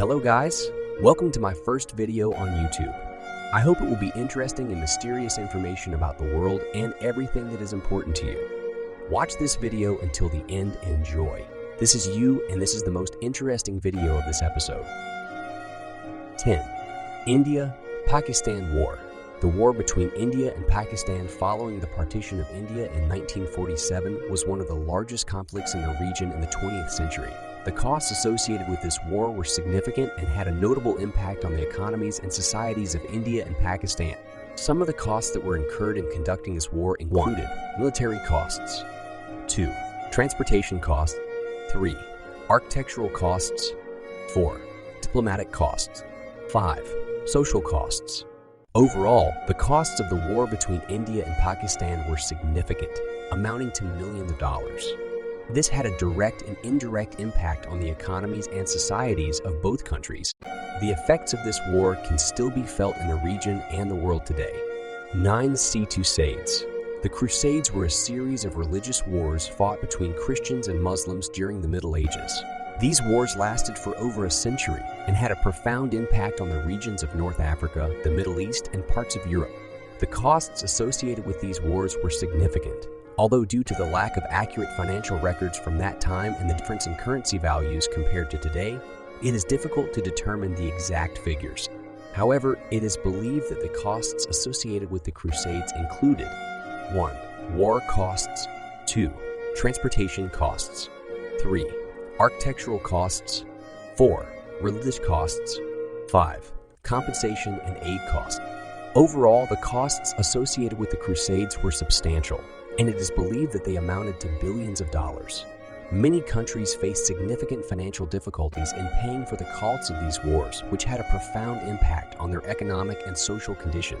Hello guys, welcome to my first video on YouTube. I hope it will be interesting and mysterious information about the world and everything that is important to you. Watch this video until the end and enjoy. This is you and this is the most interesting video of this episode. 10. India-Pakistan War. The war between India and Pakistan following the partition of India in 1947 was one of the largest conflicts in the region in the 20th century. The costs associated with this war were significant and had a notable impact on the economies and societies of India and Pakistan. Some of the costs that were incurred in conducting this war included military costs, 2. Transportation costs, 3. Architectural costs, 4. Diplomatic costs, 5. Social costs. Overall, the costs of the war between India and Pakistan were significant, amounting to millions of dollars. This had a direct and indirect impact on the economies and societies of both countries. The effects of this war can still be felt in the region and the world today. 9. Crusades. The Crusades were a series of religious wars fought between Christians and Muslims during the Middle Ages. These wars lasted for over a century and had a profound impact on the regions of North Africa, the Middle East, and parts of Europe. The costs associated with these wars were significant. Although due to the lack of accurate financial records from that time and the difference in currency values compared to today, it is difficult to determine the exact figures. However, it is believed that the costs associated with the Crusades included 1. War costs, 2. Transportation costs, 3. Architectural costs, 4. Religious costs, 5. Compensation and aid costs. Overall, the costs associated with the Crusades were substantial, and it is believed that they amounted to billions of dollars. Many countries faced significant financial difficulties in paying for the costs of these wars, which had a profound impact on their economic and social condition.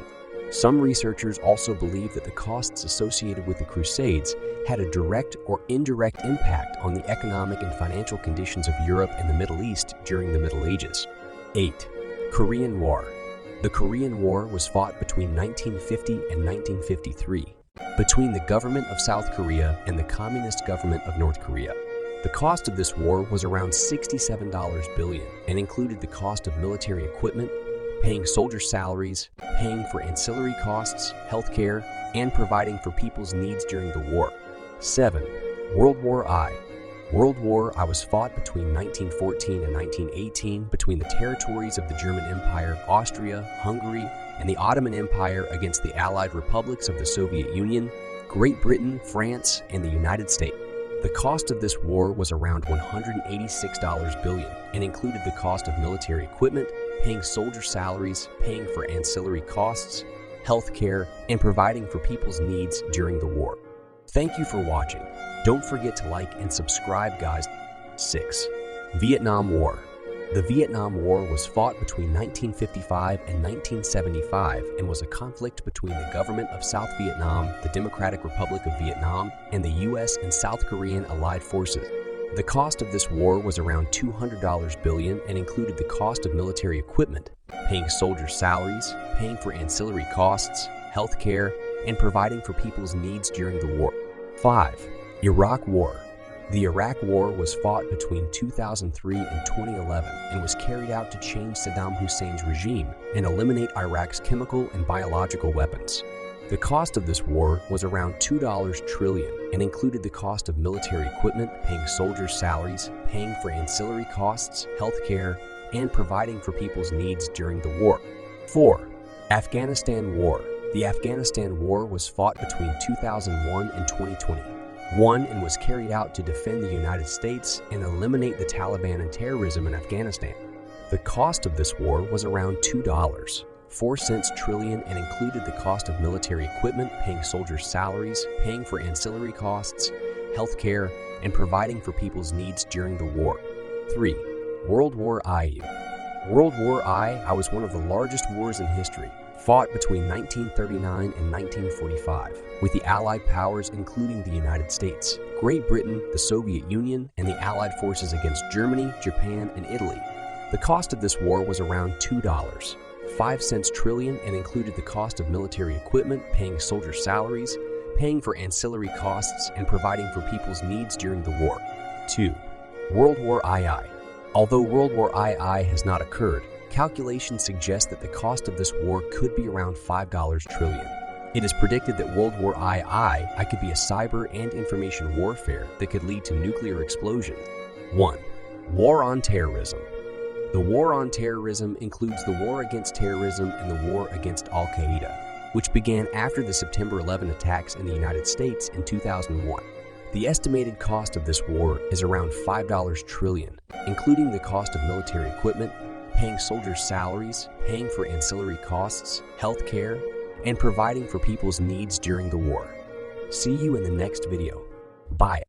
Some researchers also believe that the costs associated with the Crusades had a direct or indirect impact on the economic and financial conditions of Europe and the Middle East during the Middle Ages. 8. Korean War. The Korean War was fought between 1950 and 1953 between the government of South Korea and the Communist government of North Korea. The cost of this war was around $67 billion and included the cost of military equipment, paying soldier salaries, paying for ancillary costs, healthcare, and providing for people's needs during the war. 7. World War I. World War I was fought between 1914 and 1918 between the territories of the German Empire, Austria, Hungary, and the Ottoman Empire against the Allied republics of the Soviet Union, Great Britain, France, and the United States. The cost of this war was around $186 billion and included the cost of military equipment, paying soldier salaries, paying for ancillary costs, health care, and providing for people's needs during the war. Thank you for watching. Don't forget to like and subscribe, guys. 6. Vietnam War. The Vietnam War was fought between 1955 and 1975 and was a conflict between the government of South Vietnam, the Democratic Republic of Vietnam, and the U.S. and South Korean allied forces. The cost of this war was around $200 billion and included the cost of military equipment, paying soldiers' salaries, paying for ancillary costs, health care, and providing for people's needs during the war. 5. Iraq War. The Iraq War was fought between 2003 and 2011 and was carried out to change Saddam Hussein's regime and eliminate Iraq's chemical and biological weapons. The cost of this war was around $2 trillion and included the cost of military equipment, paying soldiers' salaries, paying for ancillary costs, health care, and providing for people's needs during the war. 4. Afghanistan War. The Afghanistan War was fought between 2001 and 2020. And was carried out to defend the United States and eliminate the Taliban and terrorism in Afghanistan. The cost of this war was around $2.04 trillion and included the cost of military equipment, paying soldiers' salaries, paying for ancillary costs, health care, and providing for people's needs during the war. 3. World War I. World War I was one of the largest wars in history, fought between 1939 and 1945, with the Allied powers including the United States, Great Britain, the Soviet Union, and the Allied forces against Germany, Japan, and Italy. The cost of this war was around $2.05 trillion and included the cost of military equipment, paying soldier salaries, paying for ancillary costs, and providing for people's needs during the war. 2. World War II. Although World War II has not occurred, calculations suggest that the cost of this war could be around $5 trillion. It is predicted that World War II could be a cyber and information warfare that could lead to nuclear explosion. 1. War on terrorism. The war on terrorism includes the war against terrorism and the war against Al-Qaeda, which began after the September 11 attacks in the United States in 2001. The estimated cost of this war is around $5 trillion, including the cost of military equipment, paying soldiers' salaries, paying for ancillary costs, health care, and providing for people's needs during the war. See you in the next video. Bye.